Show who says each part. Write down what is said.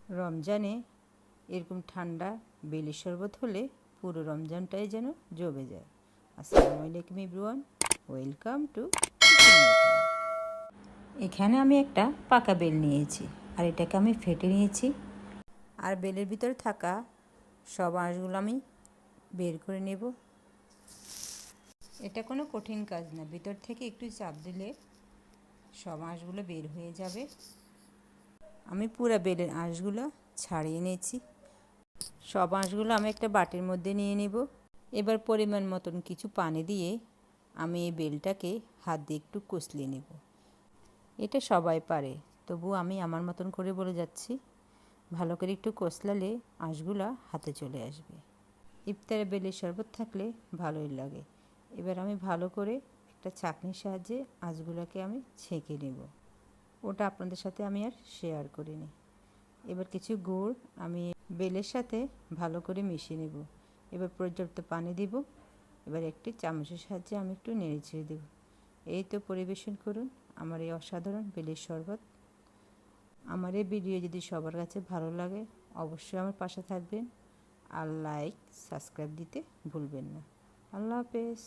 Speaker 1: রমজানে এরকম ঠান্ডা বেলের শরবত হলে পুরো রমজানটাই যেন জমে যায়। আসসালামু আলাইকুম এভরিওয়ান, ওয়েলকাম টু এখানে আমি একটা পাকা বেল নিয়েছি আর এটাকে আমি ফেটে নিয়েছি। আর বেলের ভিতরে থাকা সব আঁশগুলো আমি বের করে নেব। এটা কোনো কঠিন কাজ না, ভিতর থেকে একটু চাপ দিলে সব আঁশগুলো বের হয়ে যাবে। আমি পুরো বেলের আঁশগুলো ছাড়িয়ে নিয়েছি। সব আঁশগুলো আমি একটা বাটির মধ্যে নিয়ে নেব। এবার পরিমাণ মতন কিছু পানি দিয়ে আমি এই বেলটাকে হাত দিয়ে একটু কষলিয়ে নেব। এটা সবাই পারে, তবু আমি আমার মতন করে বলে যাচ্ছি। ভালো করে একটু কষলালে আঁশগুলো হাতে চলে আসবে। ইফতারে বেলের শরবত থাকলে ভালোই লাগে। এবার আমি ভালো করে একটা ছাঁকনির সাহায্যে আঁশগুলোকে আমি ছেঁকে নেব। ওটা আপনাদের সাথে আমি আর শেয়ার করিনি। এবার কিছু গুড় আমি বেলের সাথে ভালো করে মিশিয়ে নেব। এবার পর্যাপ্ত পানি দিব। এবার একটি চামচের সাহায্যে আমি একটু নেড়ে ছেড়ে দেব। এই তো পরিবেশন করুন আমার এই অসাধারণ বেলের শরবত। আমার এই ভিডিও যদি সবার কাছে ভালো লাগে অবশ্যই আমার পাশে থাকবেন আর লাইক সাবস্ক্রাইব দিতে ভুলবেন না। আল্লাহ হাফেজ।